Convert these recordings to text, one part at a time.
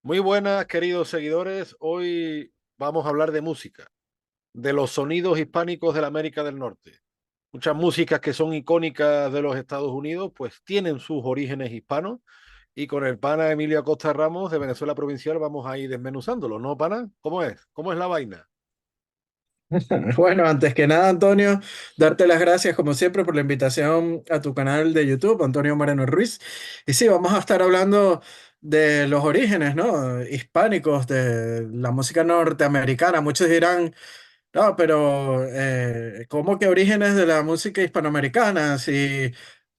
Muy buenas, queridos seguidores. Hoy vamos a hablar de música, de los sonidos hispánicos de la América del Norte. Muchas músicas que son icónicas de los Estados Unidos, pues tienen sus orígenes hispanos. Y con el pana Emilio Acosta Ramos de Venezuela Provincial vamos a ir desmenuzándolo, ¿no, pana? ¿Cómo es? ¿Cómo es la vaina? Bueno, antes que nada, Antonio, darte las gracias como siempre por la invitación a tu canal de YouTube, Antonio Moreno Ruiz. Y sí, vamos a estar hablando de los orígenes, ¿no? Hispánicos de la música norteamericana. Muchos dirán, no, pero ¿cómo que orígenes de la música hispanoamericana? Si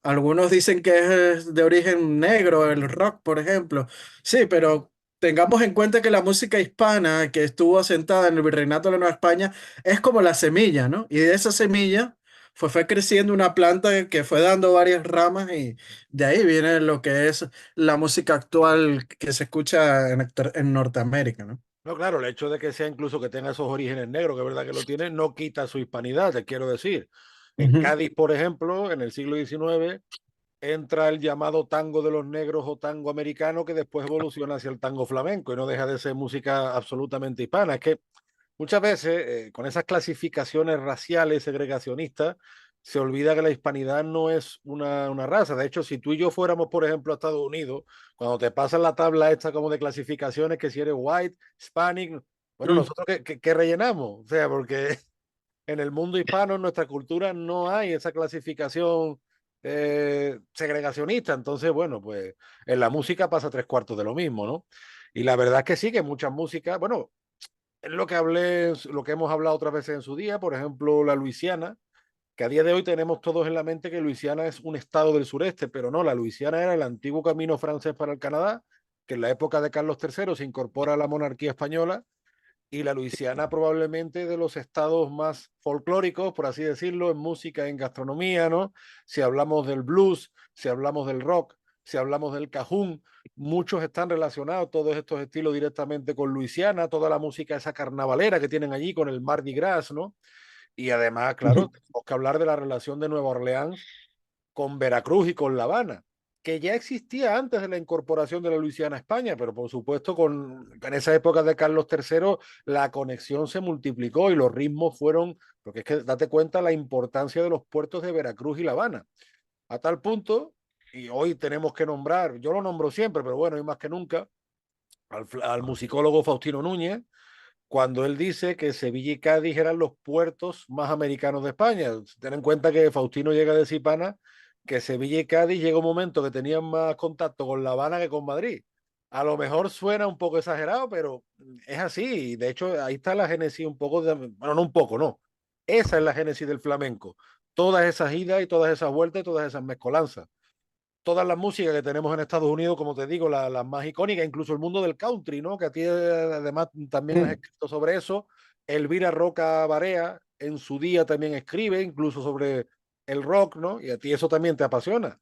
algunos dicen que es de origen negro, el rock, por ejemplo. Sí, pero tengamos en cuenta que la música hispana que estuvo asentada en el Virreinato de la Nueva España es como la semilla, ¿no? Y de esa semilla fue creciendo una planta que fue dando varias ramas y de ahí viene lo que es la música actual que se escucha en Norteamérica, ¿no? No, claro, el hecho de que sea incluso que tenga esos orígenes negros, que es verdad que lo tiene, no quita su hispanidad, te quiero decir. En Ujú. Cádiz, por ejemplo, en el siglo XIX, entra el llamado tango de los negros o tango americano que después evoluciona hacia el tango flamenco y no deja de ser música absolutamente hispana. Es que muchas veces con esas clasificaciones raciales segregacionistas se olvida que la hispanidad no es una raza. De hecho, si tú y yo fuéramos, por ejemplo, a Estados Unidos, cuando te pasan la tabla esta como de clasificaciones, que si eres white, hispanic, bueno, Mm. nosotros qué rellenamos, o sea, porque en el mundo hispano, en nuestra cultura, no hay esa clasificación segregacionista. Entonces, bueno, pues en la música pasa tres cuartos de lo mismo, ¿no? Y la verdad es que sí, que muchas músicas, bueno, es lo que hablé, lo que hemos hablado otras veces en su día, por ejemplo, la Luisiana, que a día de hoy tenemos todos en la mente que Luisiana es un estado del sureste, pero no, la Luisiana era el antiguo camino francés para el Canadá, que en la época de Carlos III se incorpora a la monarquía española y la Luisiana probablemente de los estados más folclóricos, por así decirlo, en música, en gastronomía, ¿no? Si hablamos del blues, si hablamos del rock, si hablamos del cajún, muchos están relacionados, todos estos estilos directamente con Luisiana, toda la música esa carnavalera que tienen allí con el Mardi Gras, ¿no? Y además, claro, tenemos que hablar de la relación de Nueva Orleans con Veracruz y con La Habana, que ya existía antes de la incorporación de la Luisiana a España, pero por supuesto en esa época de Carlos III la conexión se multiplicó y los ritmos fueron, porque es que date cuenta la importancia de los puertos de Veracruz y La Habana, a tal punto, y hoy tenemos que nombrar, yo lo nombro siempre, pero bueno, y más que nunca, al musicólogo Faustino Núñez, cuando él dice que Sevilla y Cádiz eran los puertos más americanos de España. Ten en cuenta que Faustino llega de Zipana, que Sevilla y Cádiz llega un momento que tenían más contacto con La Habana que con Madrid. A lo mejor suena un poco exagerado, pero es así. De hecho, ahí está la génesis un poco de, bueno, no un poco, no. Esa es la génesis del flamenco. Todas esas idas y todas esas vueltas y todas esas mezcolanzas todas las músicas que tenemos en Estados Unidos, como te digo, las más icónicas, incluso el mundo del country, ¿no? Que a ti además también has Mm. escrito sobre eso. Elvira Roca Barea en su día también escribe, incluso sobre el rock, ¿no? Y a ti eso también te apasiona.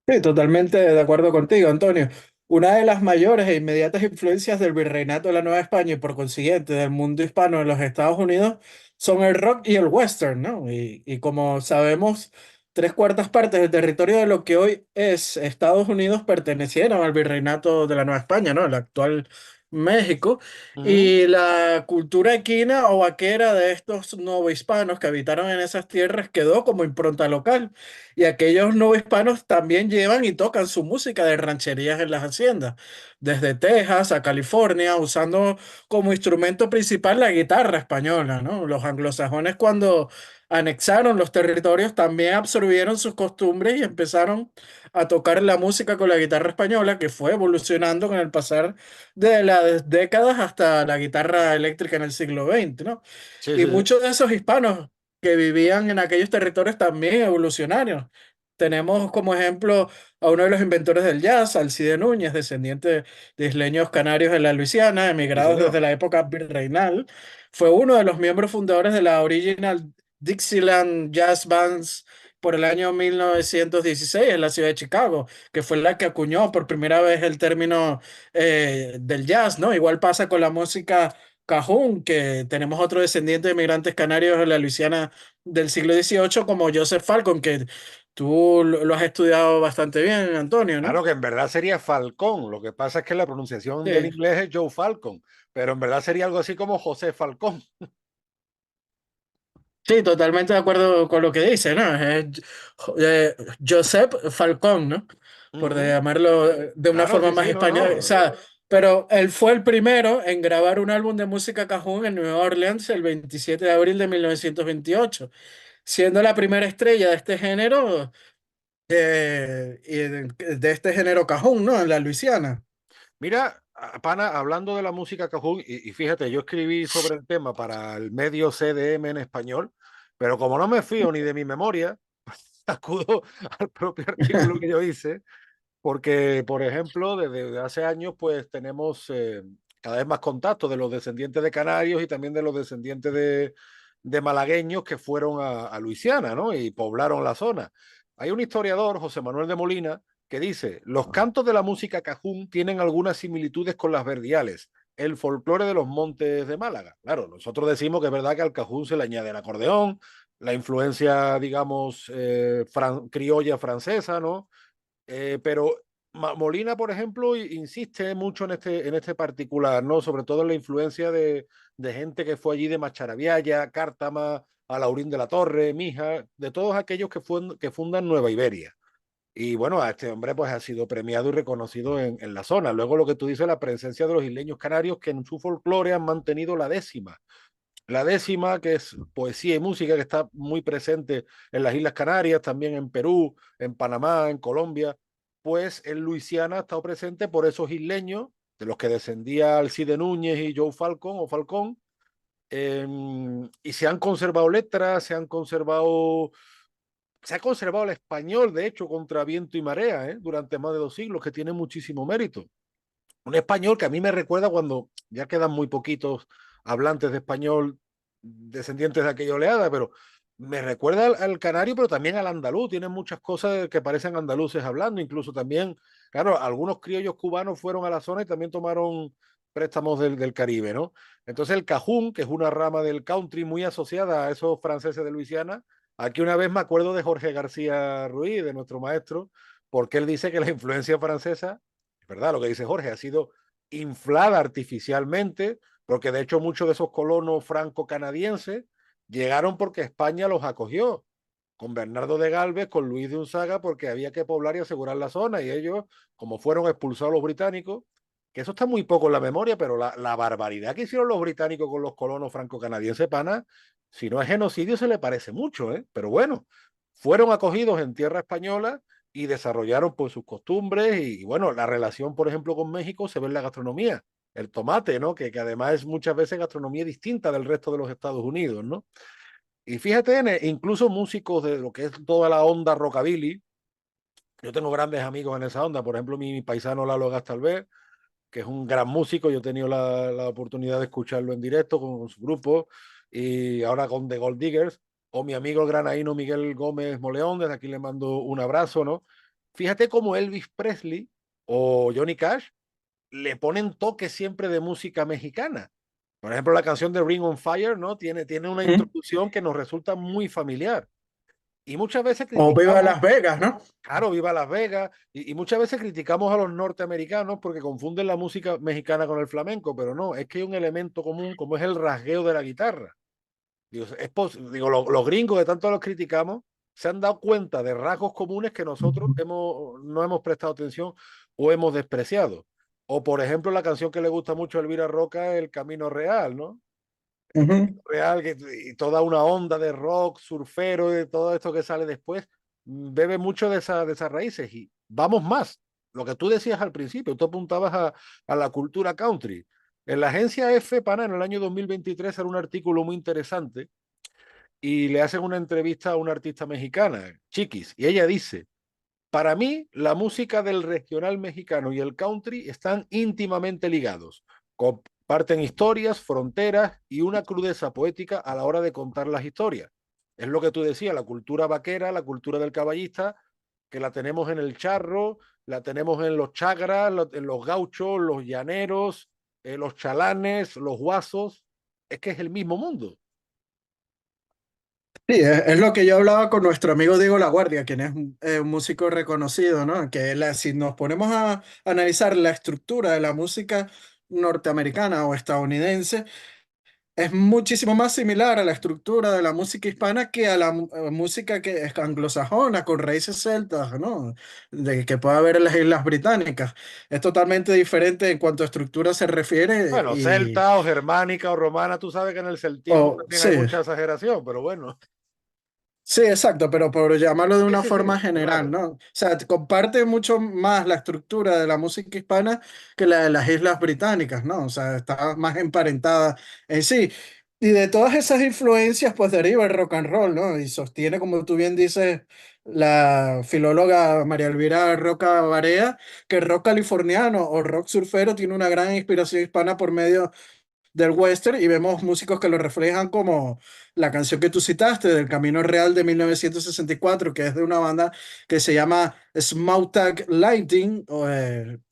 Sí, totalmente de acuerdo contigo, Antonio. Una de las mayores e inmediatas influencias del Virreinato de la Nueva España y por consiguiente del mundo hispano en los Estados Unidos son el rock y el western, ¿no? Y como sabemos, tres cuartas partes del territorio de lo que hoy es Estados Unidos pertenecieron al Virreinato de la Nueva España, ¿no? El actual México. Ujú. Y la cultura equina o vaquera de estos novohispanos que habitaron en esas tierras quedó como impronta local. Y aquellos no hispanos también llevan y tocan su música de rancherías en las haciendas, desde Texas a California, usando como instrumento principal la guitarra española, ¿no? Los anglosajones cuando anexaron los territorios también absorbieron sus costumbres y empezaron a tocar la música con la guitarra española, que fue evolucionando con el pasar de las décadas hasta la guitarra eléctrica en el siglo XX, ¿no? Sí, Y sí, sí. muchos de esos hispanos que vivían en aquellos territorios también evolucionarios. Tenemos como ejemplo a uno de los inventores del jazz, Alcide Núñez, descendiente de isleños canarios de la Luisiana, Sí, emigrados desde señor. la época virreinal. Fue uno de los miembros fundadores de la Original Dixieland Jazz Bands por el año 1916 en la ciudad de Chicago, que fue la que acuñó por primera vez el término del jazz, ¿no? Igual pasa con la música cajún, que tenemos otro descendiente de migrantes canarios de la Luisiana del siglo XVIII como Joseph Falcon, que Tú lo has estudiado bastante bien, Antonio, ¿no? Claro que en verdad sería Falcón, lo que pasa es que la pronunciación del Sí, inglés es Joe Falcon, pero en verdad sería algo así como José Falcón. sí, totalmente de acuerdo con lo que dice, ¿no? Es Josep Falcón, ¿no? Por Ujú. llamarlo de una Claro, forma sí, más sí, no, española. O no. sea, pero él fue el primero en grabar un álbum de música cajún en Nueva Orleans el 27 de abril de 1928, siendo la primera estrella de este género, y de este género cajún, ¿no? En la Luisiana. Mira, pana, hablando de la música cajún, y fíjate, yo escribí sobre el tema para el medio CDM en español, pero como no me fío ni de mi memoria, acudo al propio artículo que yo hice, porque, por ejemplo, desde hace años, pues tenemos cada vez más contacto de los descendientes de canarios y también de los descendientes de malagueños que fueron a Luisiana, ¿no? Y poblaron la zona. Hay un historiador, José Manuel de Molina, que dice, los cantos de la música cajún tienen algunas similitudes con las verdiales, el folclore de los montes de Málaga. Claro, nosotros decimos que es verdad que al cajún se le añade el acordeón, la influencia, digamos, criolla francesa, ¿no? Pero Molina, por ejemplo, insiste mucho en este particular, ¿no? Sobre todo en la influencia de gente que fue allí de Macharabiaya, Cártama, Alaurín de la Torre, Mija, de todos aquellos que fundan Nueva Iberia. Y bueno, a este hombre pues ha sido premiado y reconocido en la zona. Luego lo que tú dices, la presencia de los isleños canarios que en su folclore han mantenido la décima. La décima, que es poesía y música, que está muy presente en las Islas Canarias, también en Perú, en Panamá, en Colombia, pues en Luisiana ha estado presente por esos isleños, de los que descendía Alcide Núñez y Joe Falcón o Falcón, y se han conservado letras, se ha conservado el español, de hecho, contra viento y marea, durante más de 2 siglos, que tiene muchísimo mérito. Un español que a mí me recuerda cuando ya quedan muy poquitos hablantes de español descendientes de aquella oleada, pero me recuerda al canario, pero también al andaluz. Tiene muchas cosas que parecen andaluces hablando, incluso también, claro, algunos criollos cubanos fueron a la zona y también tomaron préstamos del Caribe, ¿no? Entonces el cajún, que es una rama del country muy asociada a esos franceses de Luisiana, aquí una vez me acuerdo de Jorge García Ruiz, de nuestro maestro, porque él dice que la influencia francesa, es verdad lo que dice Jorge, ha sido inflada artificialmente, porque de hecho muchos de esos colonos franco-canadienses llegaron porque España los acogió, con Bernardo de Galvez, con Luis de Unzaga, porque había que poblar y asegurar la zona, y ellos, como fueron expulsados los británicos, que eso está muy poco en la memoria, pero la barbaridad que hicieron los británicos con los colonos franco-canadienses, pana, si no es genocidio, se le parece mucho, ¿eh? Pero bueno, fueron acogidos en tierra española y desarrollaron pues sus costumbres y bueno, la relación, por ejemplo, con México se ve en la gastronomía. El tomate, ¿no? Que además es muchas veces gastronomía distinta del resto de los Estados Unidos, ¿no? Y fíjate, incluso músicos de lo que es toda la onda rockabilly, yo tengo grandes amigos en esa onda, por ejemplo, mi paisano Lalo Gastalver, que es un gran músico, yo he tenido la oportunidad de escucharlo en directo con su grupo, y ahora con The Gold Diggers, o mi amigo el granaíno Miguel Gómez Moleón, desde aquí le mando un abrazo, ¿no? Fíjate cómo Elvis Presley o Johnny Cash le ponen toques siempre de música mexicana. Por ejemplo, la canción de Ring on Fire, ¿no? Tiene una ¿Mm? introducción que nos resulta muy familiar. Y muchas veces O Viva criticamos, Las Vegas, ¿no? claro, viva Las Vegas, y muchas veces criticamos a los norteamericanos porque confunden la música mexicana con el flamenco, pero no, es que hay un elemento común como es el rasgueo de la guitarra. Digo, los gringos de tanto los criticamos se han dado cuenta de rasgos comunes que nosotros no hemos prestado atención o hemos despreciado. O por ejemplo la canción que le gusta mucho a Elvira Roca, El Camino Real, ¿no? El Ujú, Camino Real, y toda una onda de rock, surfero, de todo esto que sale después, bebe mucho de esas raíces. Y vamos más, lo que tú decías al principio, tú apuntabas a la cultura country. En la agencia F, pana, en el año 2023 era un artículo muy interesante y le hacen una entrevista a una artista mexicana, Chiquis, y ella dice, para mí, la música del regional mexicano y el country están íntimamente ligados. Comparten historias, fronteras y una crudeza poética a la hora de contar las historias. Es lo que tú decías, la cultura vaquera, la cultura del caballista, que la tenemos en el charro, la tenemos en los chagras, en los gauchos, los llaneros, los chalanes, los guasos. Es que es el mismo mundo. Sí, es lo que yo hablaba con nuestro amigo Diego Laguardia, quien es un músico reconocido, ¿no? Que si nos ponemos a analizar la estructura de la música norteamericana o estadounidense, es muchísimo más similar a la estructura de la música hispana que a la música que es anglosajona, con raíces celtas, ¿no? De que puede haber en las Islas Británicas. Es totalmente diferente en cuanto a estructura se refiere Bueno, celta o germánica o romana, tú sabes que en el celtismo también hay sí. mucha exageración, pero bueno. Sí, exacto, pero por llamarlo de Sí, una sí, sí, forma general, claro. ¿no? O sea, comparte mucho más la estructura de la música hispana que la de las Islas Británicas, ¿no? O sea, está más emparentada en sí. Y de todas esas influencias, pues deriva el rock and roll, ¿no? Y sostiene, como tú bien dices, la filóloga María Elvira Roca Barea, que el rock californiano o rock surfero tiene una gran inspiración hispana por medio del western y vemos músicos que lo reflejan como la canción que tú citaste del Camino Real de 1964, que es de una banda que se llama Small Tag Lighting,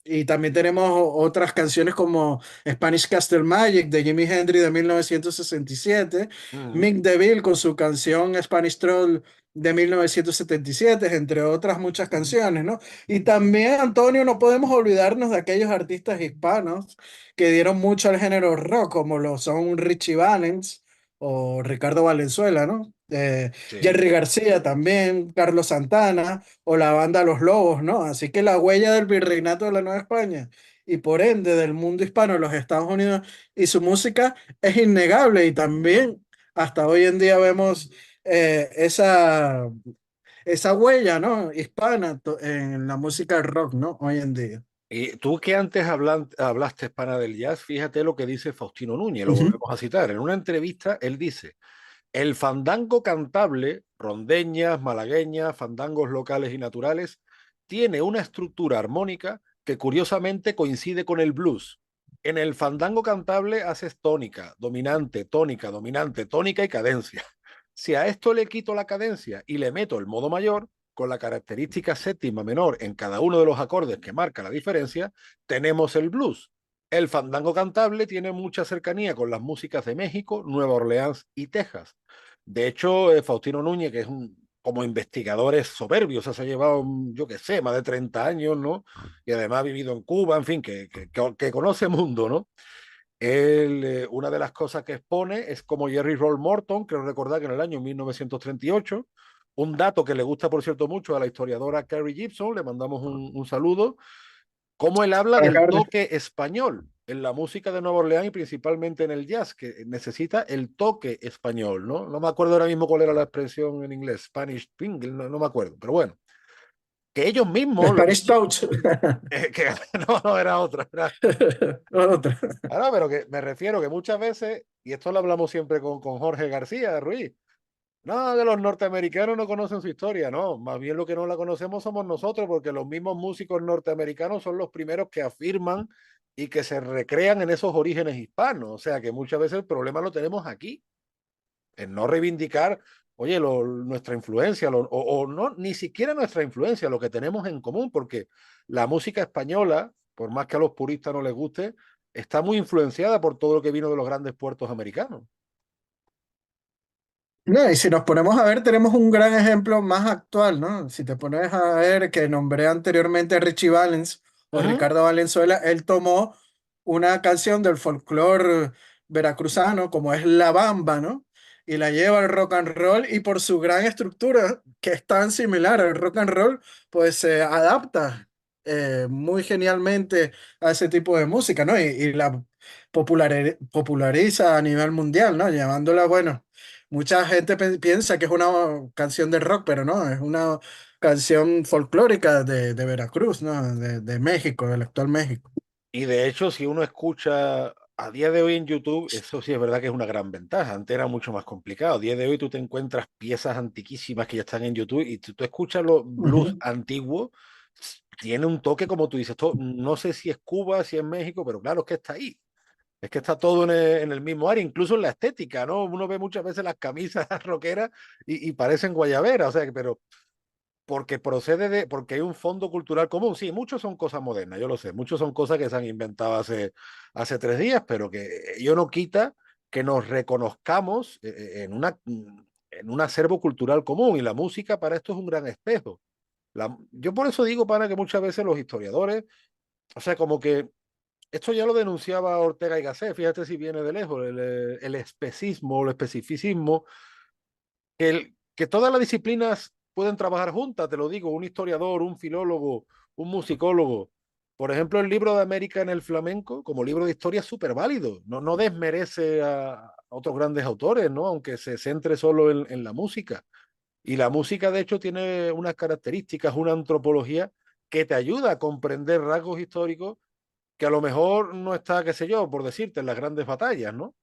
y también tenemos otras canciones como Spanish Castle Magic de Jimi Hendrix de 1967, Ujú, Mick DeVille con su canción Spanish Troll de 1977, entre otras muchas canciones, ¿no? Y también, Antonio, no podemos olvidarnos de aquellos artistas hispanos que dieron mucho al género rock, como lo son Richie Valens o Ricardo Valenzuela, ¿no? sí. Jerry García también, Carlos Santana o la banda Los Lobos, ¿no? Así que la huella del virreinato de la Nueva España y por ende del mundo hispano en los Estados Unidos y su música es innegable y también hasta hoy en día vemos esa huella, ¿no? Hispana en la música rock, ¿no? Hoy en día. Y tú que antes hablaste hispana del jazz, fíjate lo que dice Faustino Núñez, lo Ujú. volvemos a citar. En una entrevista, él dice, el fandango cantable, rondeñas, malagueñas, fandangos locales y naturales, tiene una estructura armónica que curiosamente coincide con el blues. En el fandango cantable haces tónica, dominante, tónica y cadencia. Si a esto le quito la cadencia y le meto el modo mayor, con la característica séptima menor en cada uno de los acordes que marca la diferencia, tenemos el blues. El fandango cantable tiene mucha cercanía con las músicas de México, Nueva Orleans y Texas. De hecho, Faustino Núñez, que es como investigador es soberbio, o sea, se ha llevado, yo qué sé, más de 30 años, ¿no? Y además ha vivido en Cuba, en fin, que conoce mundo, ¿no? Él, una de las cosas que expone es como Jerry Roll Morton, creo recordar que en el año 1938, un dato que le gusta, por cierto, mucho a la historiadora Carrie Gibson, le mandamos un saludo, cómo él habla Para del acá. toque español en la música de Nueva Orleans y principalmente en el jazz, que necesita el toque español, ¿no? No me acuerdo ahora mismo cuál era la expresión en inglés, Spanish Pingle, no me acuerdo, pero bueno, que ellos mismos, Spanish Touch. que no era otra, Otra. ahora, pero que me refiero que muchas veces, y esto lo hablamos siempre con Jorge García Ruiz, no, que los norteamericanos no conocen su historia, no, más bien lo que no la conocemos somos nosotros, porque los mismos músicos norteamericanos son los primeros que afirman y que se recrean en esos orígenes hispanos, o sea que muchas veces el problema lo tenemos aquí, en no reivindicar, oye, nuestra influencia, o no, ni siquiera nuestra influencia, lo que tenemos en común, porque la música española, por más que a los puristas no les guste, está muy influenciada por todo lo que vino de los grandes puertos americanos. No, y si nos ponemos a ver, tenemos un gran ejemplo más actual, ¿no? Si te pones a ver que nombré anteriormente a Richie Valens o Ujú. Ricardo Valenzuela, él tomó una canción del folclore veracruzano, como es La Bamba, ¿no? Y la lleva al rock and roll y por su gran estructura, que es tan similar al rock and roll, pues se adapta muy genialmente a ese tipo de música, ¿no? Y la populariza a nivel mundial, ¿no? Llevándola, bueno. Mucha gente piensa que es una canción de rock, pero no, es una canción folclórica de Veracruz, ¿no? De México, del actual México. Y de hecho, si uno escucha a día de hoy en YouTube, eso sí es verdad que es una gran ventaja. Antes era mucho más complicado. A día de hoy tú te encuentras piezas antiquísimas que ya están en YouTube y tú escuchas los blues Ujú. antiguos, tiene un toque como tú dices, no sé si es Cuba, si es México, pero claro, es que está ahí. Es que está todo en el mismo área, incluso en la estética, ¿no? Uno ve muchas veces las camisas rockeras y parecen guayaberas, o sea, pero porque porque hay un fondo cultural común. Sí, muchos son cosas modernas, yo lo sé, muchos son cosas que se han inventado hace 3 días, pero que ello no quita que nos reconozcamos en una. en un acervo cultural común y la música para esto es un gran espejo. Yo por eso digo, para que muchas veces los historiadores, o sea, como que esto ya lo denunciaba Ortega y Gasset, fíjate si viene de lejos, el especismo, el especificismo, que todas las disciplinas pueden trabajar juntas, te lo digo, un historiador, un filólogo, un musicólogo. Por ejemplo, el libro de América en el flamenco, como libro de historia, es súper válido. No desmerece a otros grandes autores, ¿no? Aunque se centre solo en la música. Y la música, de hecho, tiene unas características, una antropología que te ayuda a comprender rasgos históricos que a lo mejor no está, qué sé yo, por decirte, en las grandes batallas, ¿no?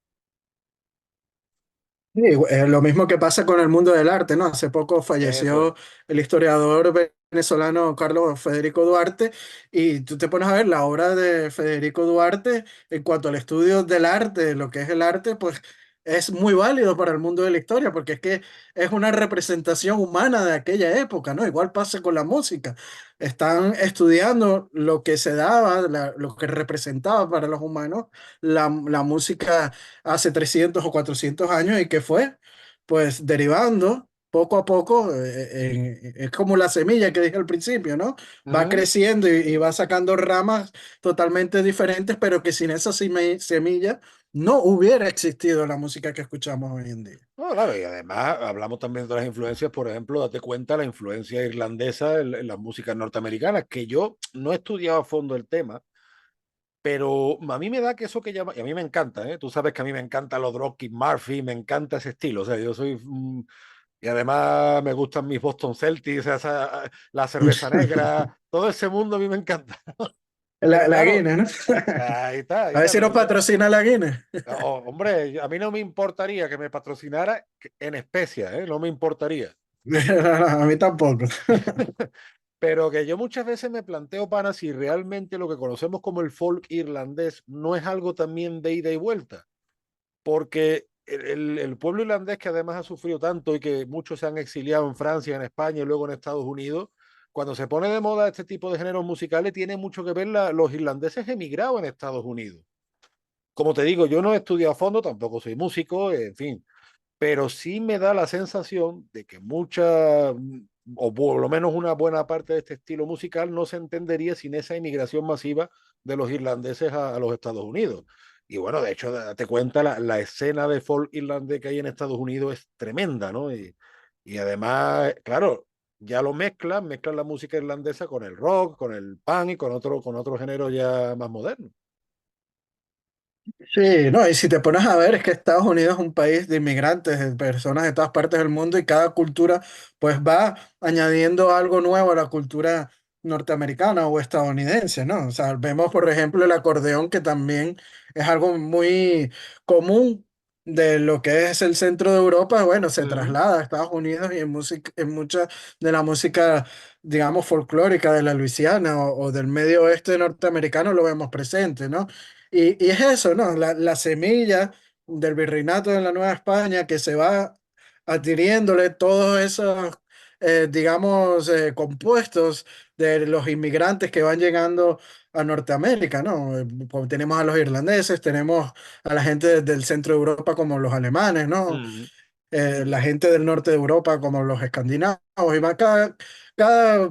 Sí, lo mismo que pasa con el mundo del arte, ¿no? Hace poco Eso es. falleció el historiador venezolano Carlos Federico Duarte y tú te pones a ver la obra de Federico Duarte en cuanto al estudio del arte, lo que es el arte, pues es muy válido para el mundo de la historia porque es que es una representación humana de aquella época, ¿no? Igual pasa con la música. Están estudiando lo que se daba, lo que representaba para los humanos la música hace 300 o 400 años y que fue pues derivando poco a poco, es como la semilla que dije al principio, ¿no? Va Ujú. creciendo y va sacando ramas totalmente diferentes, pero que sin esa semilla no hubiera existido la música que escuchamos hoy en día. No, claro, y además hablamos también de las influencias, por ejemplo, date cuenta la influencia irlandesa en las músicas norteamericanas, que yo no he estudiado a fondo el tema, pero a mí me da que eso que llama, y a mí me encanta, ¿eh? Tú sabes que a mí me encanta los Dropkick Murphy, me encanta ese estilo, o sea, yo soy, y además me gustan mis Boston Celtics, o sea, la cerveza negra, todo ese mundo a mí me encanta, pero La claro, Guinness, ¿no? ahí A ver está, si nos pero patrocina la Guinness. hombre, a mí no me importaría que me patrocinara en especia, ¿eh? No me importaría. A mí tampoco. Pero que yo muchas veces me planteo, pana, si realmente lo que conocemos como el folk irlandés no es algo también de ida y vuelta, porque el pueblo irlandés que además ha sufrido tanto y que muchos se han exiliado en Francia, en España y luego en Estados Unidos, cuando se pone de moda este tipo de géneros musicales tiene mucho que ver los irlandeses emigrados en Estados Unidos. Como te digo, yo no he estudiado a fondo, tampoco soy músico, en fin, pero sí me da la sensación de que mucha, o por lo menos una buena parte de este estilo musical no se entendería sin esa inmigración masiva de los irlandeses a los Estados Unidos. Y bueno, de hecho, date cuenta, la escena de folk irlandés que hay en Estados Unidos es tremenda, ¿no? Y además, claro, ya lo mezclan la música irlandesa con el rock, con el punk y con otro género ya más moderno. Sí, no, y si te pones a ver, es que Estados Unidos es un país de inmigrantes, de personas de todas partes del mundo y cada cultura pues va añadiendo algo nuevo a la cultura norteamericana o estadounidense, ¿no? O sea, vemos por ejemplo el acordeón que también es algo muy común de lo que es el centro de Europa, bueno, se Ujú. traslada a Estados Unidos y en música, en mucha de la música, digamos, folclórica de la Luisiana o del medio oeste norteamericano lo vemos presente, ¿no? Y es eso, ¿no? La semilla del virreinato de la Nueva España que se va adhiriéndole todos esos, digamos, compuestos de los inmigrantes que van llegando a Norteamérica, ¿no? Pues tenemos a los irlandeses, tenemos a la gente del centro de Europa como los alemanes, ¿no? Ujú. La gente del norte de Europa, como los escandinavos, y va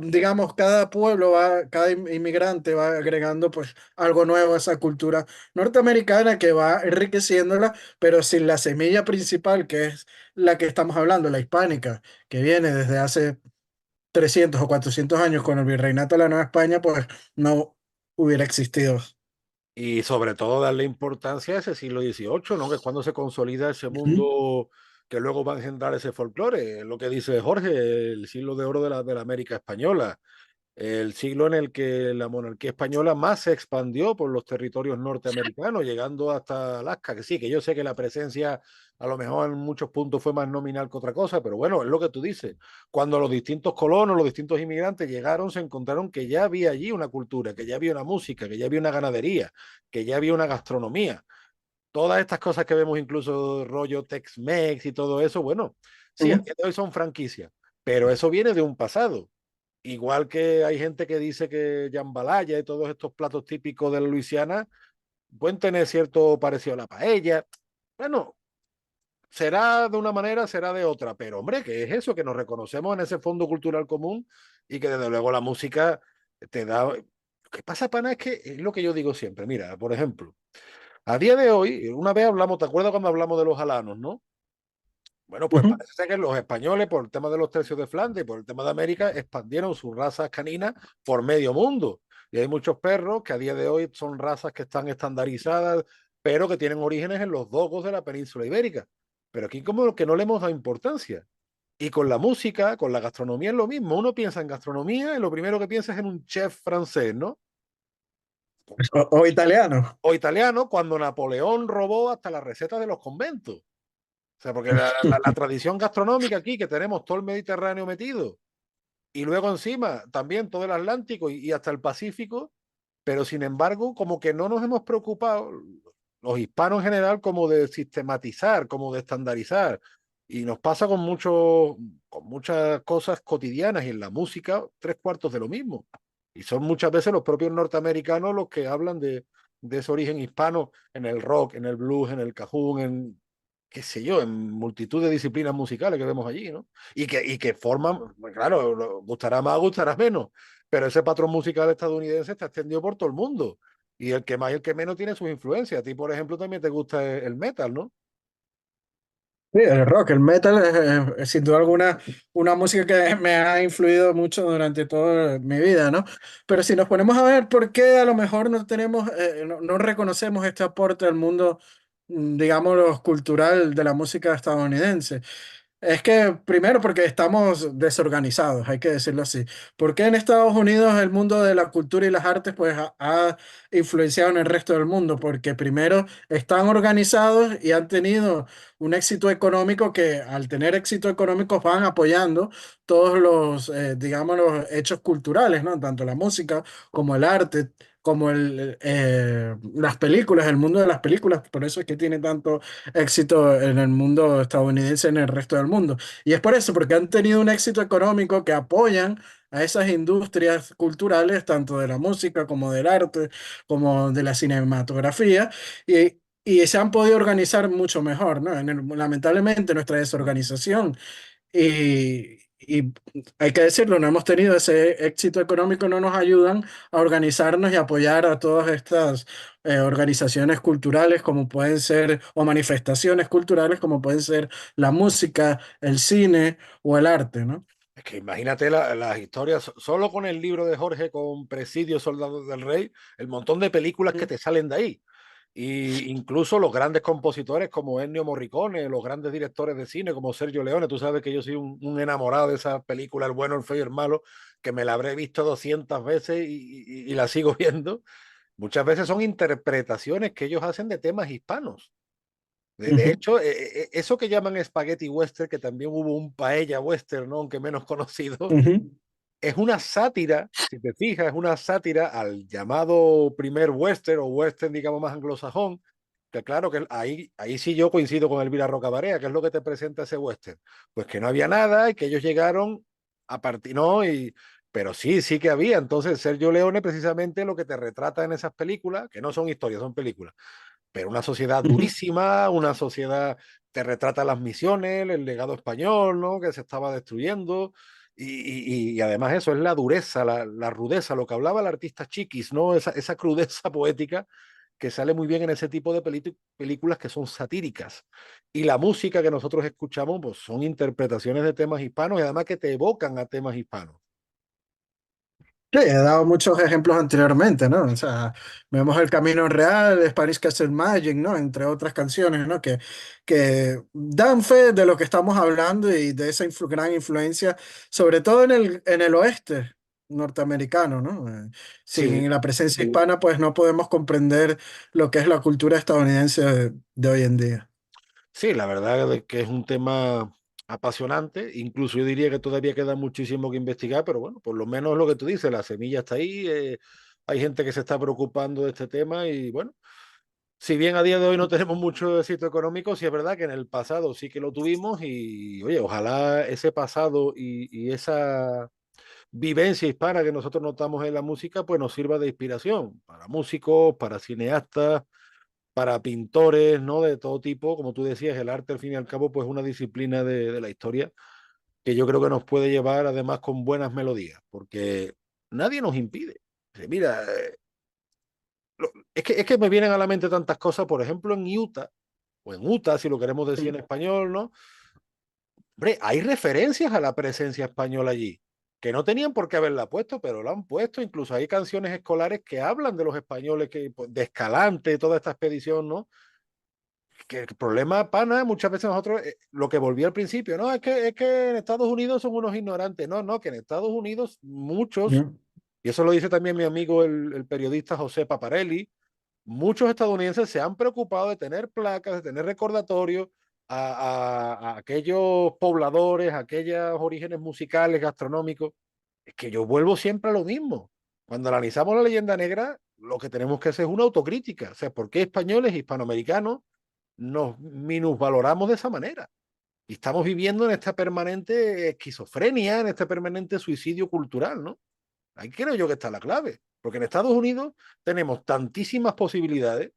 digamos, cada pueblo va, cada inmigrante va agregando pues algo nuevo a esa cultura norteamericana que va enriqueciéndola, pero sin la semilla principal, que es la que estamos hablando, la hispánica, que viene desde hace 300 o 400 años con el virreinato de la Nueva España, pues no hubiera existido. Y sobre todo darle importancia a ese siglo XVIII, ¿no? Que es cuando se consolida ese Ujú. mundo que luego va a engendrar ese folclore, lo que dice Jorge, el siglo de oro de la América española, el siglo en el que la monarquía española más se expandió por los territorios norteamericanos, llegando hasta Alaska, que sí, que yo sé que la presencia a lo mejor en muchos puntos fue más nominal que otra cosa, pero bueno, es lo que tú dices. Cuando los distintos colonos, los distintos inmigrantes llegaron, se encontraron que ya había allí una cultura, que ya había una música, que ya había una ganadería, que ya había una gastronomía. Todas estas cosas que vemos, incluso rollo Tex-Mex y todo eso, bueno, sí, a Ujú. día de hoy son franquicias, pero eso viene de un pasado. Igual que hay gente que dice que jambalaya y todos estos platos típicos de la Luisiana pueden tener cierto parecido a la paella. Bueno, será de una manera, será de otra, pero hombre, ¿qué es eso? Que nos reconocemos en ese fondo cultural común y que desde luego la música te da... Lo que pasa, pana, es que es lo que yo digo siempre. Mira, por ejemplo, a día de hoy, una vez hablamos, ¿te acuerdas cuando hablamos de los alanos, no? Bueno, pues Ujú. parece ser que los españoles, por el tema de los tercios de Flandes y por el tema de América, expandieron sus razas caninas por medio mundo. Y hay muchos perros que a día de hoy son razas que están estandarizadas, pero que tienen orígenes en los dogos de la península ibérica. Pero aquí como que no le hemos dado importancia. Y con la música, con la gastronomía es lo mismo. Uno piensa en gastronomía y lo primero que piensa es en un chef francés, ¿no? O italiano. O italiano, cuando Napoleón robó hasta las recetas de los conventos. O sea, porque la tradición gastronómica aquí, que tenemos todo el Mediterráneo metido, y luego encima también todo el Atlántico y hasta el Pacífico, pero sin embargo, como que no nos hemos preocupado, los hispanos en general, como de sistematizar, como de estandarizar. Y nos pasa con muchas cosas cotidianas y en la música, tres cuartos de lo mismo. Y son muchas veces los propios norteamericanos los que hablan de ese origen hispano en el rock, en el blues, en el cajún, en qué sé yo, en multitud de disciplinas musicales que vemos allí, ¿no? Y que forman, pues claro, gustará más, gustará menos, pero ese patrón musical estadounidense está extendido por todo el mundo. Y el que más y el que menos tiene sus influencias. A ti, por ejemplo, también te gusta el metal, ¿no? Sí, el rock, el metal es sin duda alguna una música que me ha influido mucho durante toda mi vida, ¿no? Pero si nos ponemos a ver por qué a lo mejor no tenemos, no reconocemos este aporte al mundo, digamos, cultural de la música estadounidense. Es que primero porque estamos desorganizados, hay que decirlo así. Porque en Estados Unidos el mundo de la cultura y las artes pues ha influenciado en el resto del mundo? Porque primero están organizados y han tenido un éxito económico que al tener éxito económico van apoyando todos los, digamos, los hechos culturales, ¿no? Tanto la música como el arte, como las películas, el mundo de las películas. Por eso es que tiene tanto éxito en el mundo estadounidense, en el resto del mundo. Y es por eso, porque han tenido un éxito económico que apoyan a esas industrias culturales, tanto de la música como del arte, como de la cinematografía, y se han podido organizar mucho mejor, ¿no? Lamentablemente nuestra desorganización y hay que decirlo, no hemos tenido ese éxito económico, no nos ayudan a organizarnos y apoyar a todas estas organizaciones culturales como pueden ser, o manifestaciones culturales como pueden ser la música, el cine o el arte, ¿no? Es que imagínate las historias, solo con el libro de Jorge, con Presidio, Soldados del Rey, el montón de películas que te salen de ahí. Y incluso los grandes compositores como Ennio Morricone, los grandes directores de cine como Sergio Leone, tú sabes que yo soy un enamorado de esa película, El bueno, el feo y el malo, que me la habré visto 200 veces y la sigo viendo. Muchas veces son interpretaciones que ellos hacen de temas hispanos. De Ujú, hecho, eso que llaman spaghetti western, que también hubo un paella western, ¿no? Aunque menos conocido, ujú, es una sátira, si te fijas, es una sátira al llamado primer western o western, digamos, más anglosajón, que claro que ahí sí yo coincido con Elvira Rocabarea, que es lo que te presenta ese western. Pues que no había nada y que ellos llegaron a partir, no, pero sí, sí que había. Entonces, Sergio Leone precisamente lo que te retrata en esas películas, que no son historias, son películas, pero una sociedad ujú. durísima, una sociedad te retrata las misiones, el legado español, ¿no? Que se estaba destruyendo. Y además eso es la dureza, la rudeza, lo que hablaba el artista Chiquis, ¿no? Esa crudeza poética que sale muy bien en ese tipo de películas que son satíricas. Y la música que nosotros escuchamos, pues son interpretaciones de temas hispanos y además que te evocan a temas hispanos. Sí, he dado muchos ejemplos anteriormente, ¿no? O sea, vemos El Camino Real, Spanish Castle Magic, ¿no? Entre otras canciones, ¿no? Que dan fe de lo que estamos hablando y de esa gran influencia, sobre todo en el oeste norteamericano, ¿no? Sí, Sin la presencia hispana, pues no podemos comprender lo que es la cultura estadounidense de hoy en día. sí, la verdad es que es un tema apasionante, incluso yo diría que todavía queda muchísimo que investigar, pero bueno, por lo menos lo que tú dices, la semilla está ahí, hay gente que se está preocupando de este tema y bueno, si bien a día de hoy no tenemos mucho éxito económico, sí es verdad que en el pasado sí que lo tuvimos y oye, ojalá ese pasado y esa vivencia hispana que nosotros notamos en la música, pues nos sirva de inspiración para músicos, para cineastas para pintores, ¿no? De todo tipo, como tú decías, el arte al fin y al cabo pues es una disciplina de la historia que yo creo que nos puede llevar además con buenas melodías, porque nadie nos impide. Mira, es que me vienen a la mente tantas cosas, por ejemplo, en Utah, o en Utah, si lo queremos decir en español, ¿no? Hombre, hay referencias a la presencia española allí, que no tenían por qué haberla puesto, pero la han puesto. Incluso hay canciones escolares que hablan de los españoles, que, pues, de Escalante, toda esta expedición, ¿no? Que el problema, pana, muchas veces nosotros, lo que volví al principio, no, es que en Estados Unidos son unos ignorantes. No, no, que en Estados Unidos muchos, ¿no? y eso lo dice también mi amigo el periodista José Paparelli, muchos estadounidenses se han preocupado de tener placas, de tener recordatorios a aquellos pobladores, a aquellos orígenes musicales, gastronómicos. Es que yo vuelvo siempre a lo mismo. Cuando analizamos la leyenda negra, lo que tenemos que hacer es una autocrítica. O sea, ¿por qué españoles, hispanoamericanos, nos minusvaloramos de esa manera? Y estamos viviendo en esta permanente esquizofrenia, en este permanente suicidio cultural, ¿no? Ahí creo yo que está la clave. Porque en Estados Unidos tenemos tantísimas posibilidades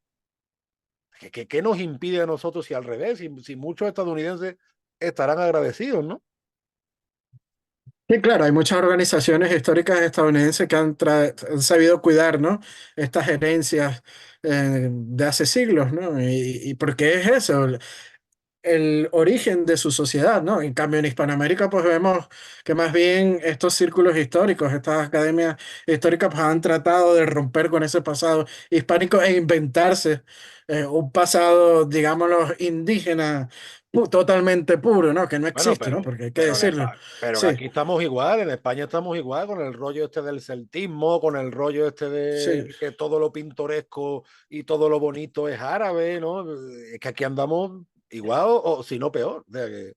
que nos impide a nosotros y al revés, si muchos estadounidenses estarán agradecidos, ¿no? Sí, claro, hay muchas organizaciones históricas estadounidenses que han sabido cuidar, ¿no? Estas herencias de hace siglos, ¿no? Y ¿por qué es eso? El origen de su sociedad, ¿no? En cambio, en Hispanoamérica, pues vemos que más bien estos círculos históricos, estas academias históricas, pues han tratado de romper con ese pasado hispánico e inventarse un pasado, digámoslo, indígena, totalmente puro, ¿no? Que no Bueno, existe, ¿no? Porque hay que pero, decirlo. pero que Sí, aquí estamos igual, en España estamos igual con el rollo este del celtismo, con el rollo este sí. de que todo lo pintoresco y todo lo bonito es árabe, ¿no? Es que aquí andamos igual o si no peor. O sea que,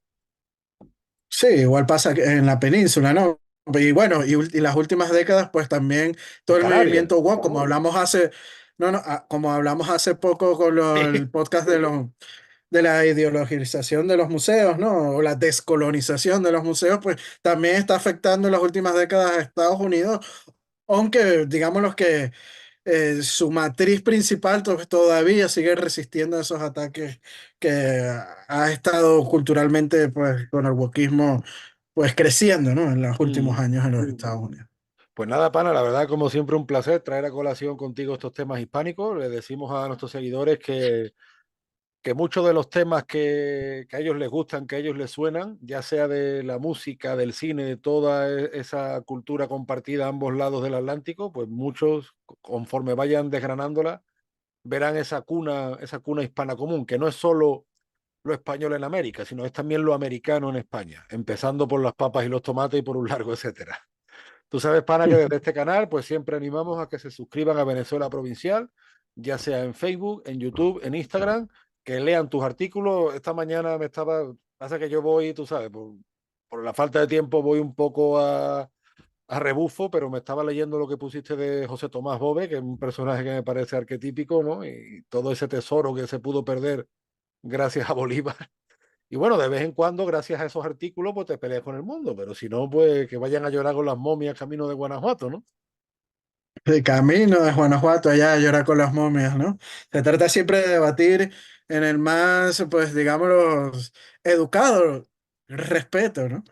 Sí, igual pasa en la península, ¿no? Y bueno, y las últimas décadas, pues también en todo el Canarias. movimiento woke, como hablamos hace, no, no, como hablamos hace poco con el podcast de la ideologización de los museos, ¿no? O la descolonización de los museos, pues también está afectando en las últimas décadas a Estados Unidos, aunque digamos que su matriz principal todavía sigue resistiendo a esos ataques que ha estado culturalmente pues con el wokismo pues creciendo, ¿no? En los últimos Mm. años en los Estados Unidos. Pues nada, pana, la verdad, como siempre, un placer traer a colación contigo estos temas hispánicos. Le decimos a nuestros seguidores que muchos de los temas que a ellos les gustan, que a ellos les suenan, ya sea de la música, del cine, de toda esa cultura compartida a ambos lados del Atlántico, pues muchos, conforme vayan desgranándola, verán esa cuna hispana común, que no es solo lo español en América, sino es también lo americano en España, empezando por las papas y los tomates y por un largo etcétera. Tú sabes, pana, que desde este canal, pues siempre animamos a que se suscriban a Venezuela Provincial, ya sea en Facebook, en YouTube, en Instagram, que lean tus artículos. Esta mañana pasa que yo voy, tú sabes, por la falta de tiempo voy un poco a rebufo, pero me estaba leyendo lo que pusiste de José Tomás Bove, que es un personaje que me parece arquetípico, ¿no? Y todo ese tesoro que se pudo perder gracias a Bolívar. Y bueno, de vez en cuando, gracias a esos artículos, pues te peleas con el mundo, pero si no, pues que vayan a llorar con las momias camino de Guanajuato, ¿no? El camino de Guanajuato allá a llorar con las momias, ¿no? Se trata siempre de debatir en el más, pues, digámoslo, educado respeto, ¿no?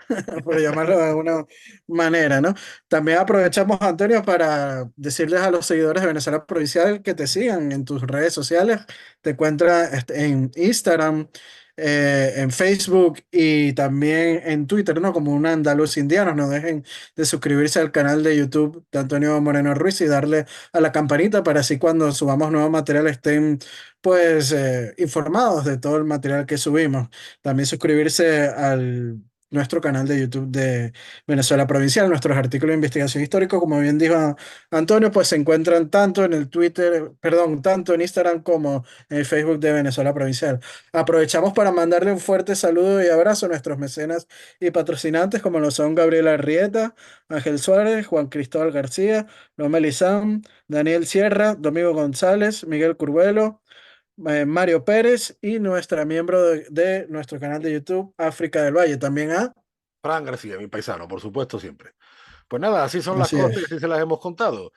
Por llamarlo de alguna manera, ¿no? También aprovechamos, Antonio, para decirles a los seguidores de Venezuela Provincial que te sigan en tus redes sociales. Te encuentras en Instagram, en Facebook y también en Twitter, ¿no? Como un andaluz indiano. No dejen de suscribirse al canal de YouTube de Antonio Moreno Ruiz y darle a la campanita para así cuando subamos nuevo material estén pues informados de todo el material que subimos. También suscribirse al nuestro canal de YouTube de Venezuela Provincial. Nuestros artículos de investigación histórica, como bien dijo Antonio, pues se encuentran tanto en el Twitter, perdón, tanto en Instagram como en el Facebook de Venezuela Provincial. Aprovechamos para mandarle un fuerte saludo y abrazo a nuestros mecenas y patrocinantes como lo son Gabriela Arrieta, Ángel Suárez, Juan Cristóbal García, Loma Lizán, Daniel Sierra, Domingo González, Miguel Curvelo, Mario Pérez y nuestra miembro de nuestro canal de YouTube, África del Valle. También a... Fran García, mi paisano, por supuesto, siempre. Pues nada, así son las Así cosas y es. así se las hemos contado.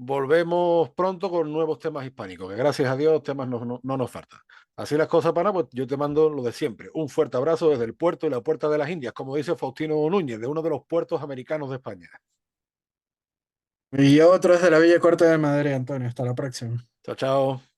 volvemos pronto con nuevos temas hispánicos, que gracias a Dios temas no nos faltan. Así las cosas, para pues yo te mando lo de siempre. Un fuerte abrazo desde el puerto y la puerta de las Indias, como dice Faustino Núñez, de uno de los puertos americanos de España. Y otros de la Villa Corta de Madrid, Antonio. Hasta la próxima. Chao, chao.